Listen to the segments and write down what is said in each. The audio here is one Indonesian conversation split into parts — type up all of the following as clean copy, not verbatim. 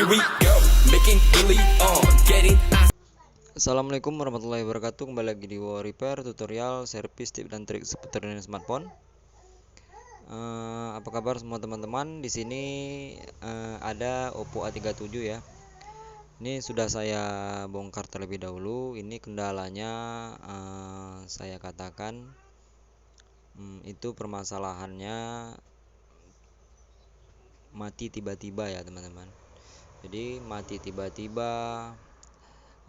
Here we go, making really on getting. Assalamualaikum warahmatullahi wabarakatuh. Kembali lagi di Wow Repair, tutorial, servis, tips dan trik seputar dunia smartphone. Apa kabar semua teman-teman? Di sini ada Oppo A37 ya. Ini sudah saya bongkar terlebih dahulu. Ini kendalanya saya katakan itu permasalahannya mati tiba-tiba ya teman-teman. Jadi mati tiba-tiba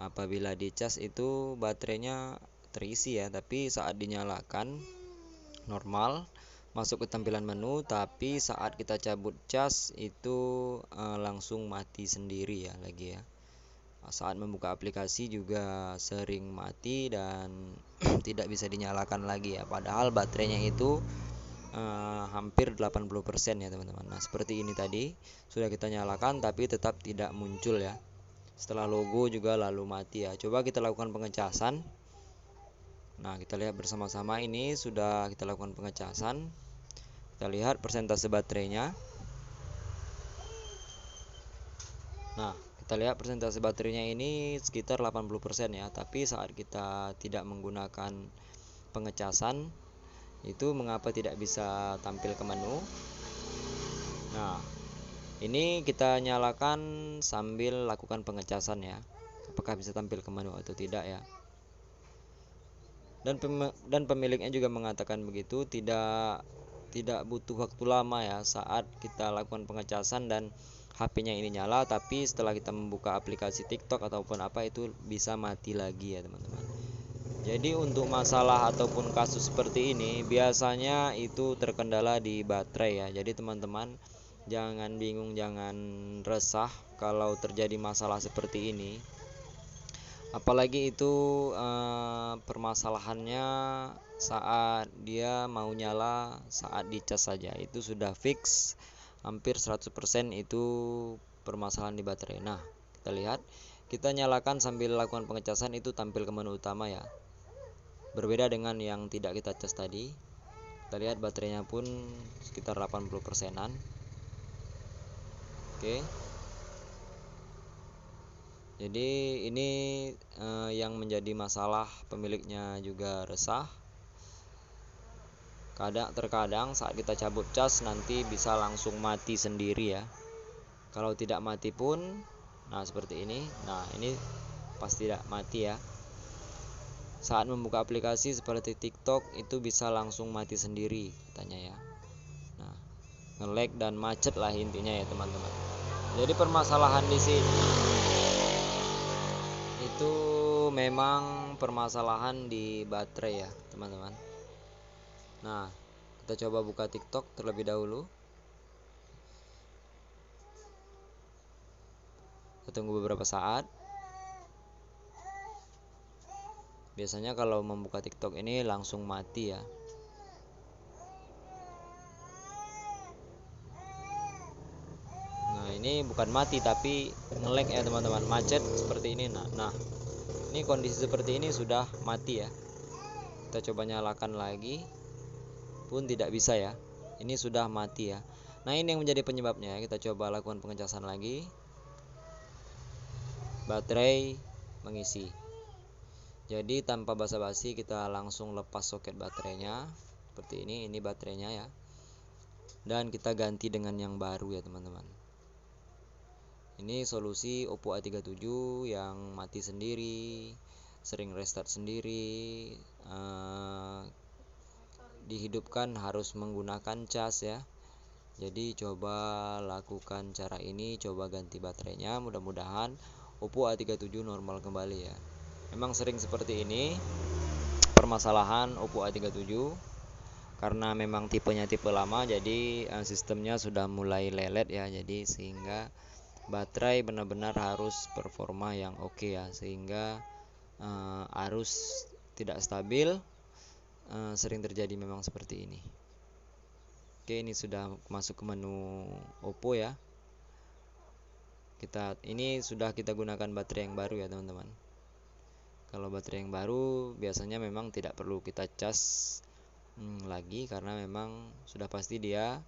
apabila dicas itu baterainya terisi ya, tapi saat dinyalakan normal masuk ke tampilan menu, tapi saat kita cabut cas itu langsung mati sendiri ya lagi ya. Saat membuka aplikasi juga sering mati dan tidak bisa dinyalakan lagi ya, padahal baterainya itu hampir 80% ya teman-teman. Nah seperti ini tadi sudah kita nyalakan tapi tetap tidak muncul ya. Setelah logo juga lalu mati ya. Coba kita lakukan pengecasan. Nah kita lihat bersama-sama, ini sudah kita lakukan pengecasan. Kita lihat persentase baterainya. Nah kita lihat persentase baterainya ini sekitar 80% ya. Tapi saat kita tidak menggunakan pengecasan, itu mengapa tidak bisa tampil ke menu. Nah ini kita nyalakan sambil lakukan pengecasan ya, apakah bisa tampil ke menu atau tidak ya. Dan pemiliknya juga mengatakan begitu, tidak butuh waktu lama ya saat kita lakukan pengecasan dan HP-nya ini nyala, tapi setelah kita membuka aplikasi TikTok ataupun apa itu bisa mati lagi ya teman-teman. Jadi untuk masalah ataupun kasus seperti ini biasanya itu terkendala di baterai ya. Jadi teman-teman jangan bingung, jangan resah kalau terjadi masalah seperti ini. Apalagi itu permasalahannya saat dia mau nyala saat dicas saja, itu sudah fix hampir 100% itu permasalahan di baterai. Nah kita lihat, kita nyalakan sambil lakukan pengecasan itu tampil ke menu utama ya, berbeda dengan yang tidak kita cas tadi. Kita lihat baterainya pun sekitar 80%-an. Oke. Jadi ini yang menjadi masalah, pemiliknya juga resah. Terkadang saat kita cabut cas nanti bisa langsung mati sendiri ya. Kalau tidak mati pun, nah seperti ini. Nah ini pasti tidak mati ya. Saat membuka aplikasi seperti TikTok itu bisa langsung mati sendiri katanya ya. Nah, nge-lag dan macet lah intinya ya teman-teman. Jadi permasalahan di sini itu memang permasalahan di baterai ya teman-teman. Nah, kita coba buka TikTok terlebih dahulu. Kita tunggu beberapa saat. Biasanya kalau membuka TikTok ini langsung mati ya. Nah ini bukan mati tapi nge-lag ya teman-teman, macet seperti ini. Nah ini kondisi seperti ini sudah mati ya. Kita coba nyalakan lagi pun tidak bisa ya. Ini sudah mati ya. Nah ini yang menjadi penyebabnya ya. Kita coba lakukan pengecasan lagi. Baterai mengisi. Jadi tanpa basa-basi kita langsung lepas soket baterainya seperti ini baterainya ya. Dan kita ganti dengan yang baru ya teman-teman. Ini solusi Oppo A37 yang mati sendiri, sering restart sendiri, dihidupkan harus menggunakan cas ya. Jadi coba lakukan cara ini, coba ganti baterainya, mudah-mudahan Oppo A37 normal kembali ya. Memang sering seperti ini permasalahan Oppo A37 karena memang tipenya tipe lama, jadi sistemnya sudah mulai lelet ya. Jadi sehingga baterai benar-benar harus performa yang oke ya, sehingga arus tidak stabil, sering terjadi memang seperti ini. Oke, ini sudah masuk ke menu Oppo ya. Ini sudah kita gunakan baterai yang baru ya teman-teman. Kalau baterai yang baru biasanya memang tidak perlu kita cas lagi, karena memang sudah pasti dia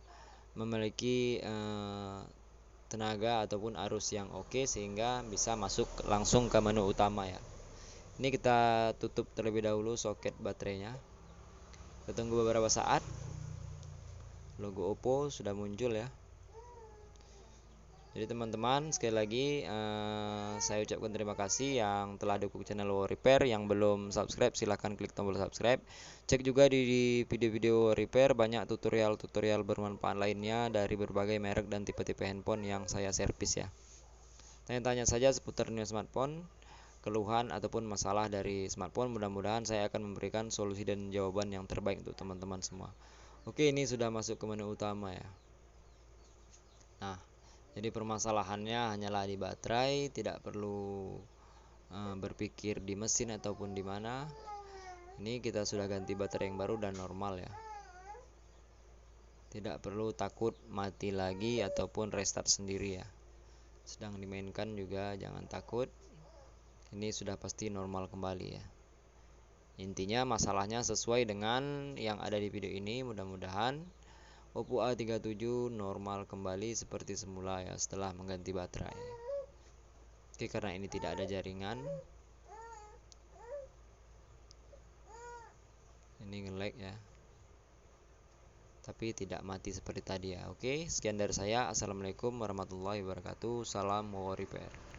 memiliki tenaga ataupun arus yang oke sehingga bisa masuk langsung ke menu utama ya. Ini kita tutup terlebih dahulu soket baterainya. Kita tunggu beberapa saat. Logo Oppo sudah muncul ya. Jadi teman-teman sekali lagi saya ucapkan terima kasih yang telah dukung channel Wow Repair. Yang belum subscribe silahkan klik tombol subscribe. Cek juga di video-video repair banyak tutorial-tutorial bermanfaat lainnya dari berbagai merek dan tipe-tipe handphone yang saya servis ya. Tanya-tanya saja seputar dunia smartphone, keluhan ataupun masalah dari smartphone. Mudah-mudahan saya akan memberikan solusi dan jawaban yang terbaik untuk teman-teman semua. Oke, ini sudah masuk ke menu utama ya. Nah, jadi permasalahannya hanyalah di baterai, tidak perlu berpikir di mesin ataupun di mana. Ini kita sudah ganti baterai yang baru dan normal ya. Tidak perlu takut mati lagi ataupun restart sendiri ya. Sedang dimainkan juga jangan takut. Ini sudah pasti normal kembali ya. Intinya masalahnya sesuai dengan yang ada di video ini. Mudah-mudahan Oppo A37 normal kembali seperti semula ya setelah mengganti baterai. Oke, karena ini tidak ada jaringan, ini nge-lag ya, tapi tidak mati seperti tadi ya. Oke, sekian dari saya. Assalamualaikum warahmatullahi wabarakatuh. Salam Wow Repair.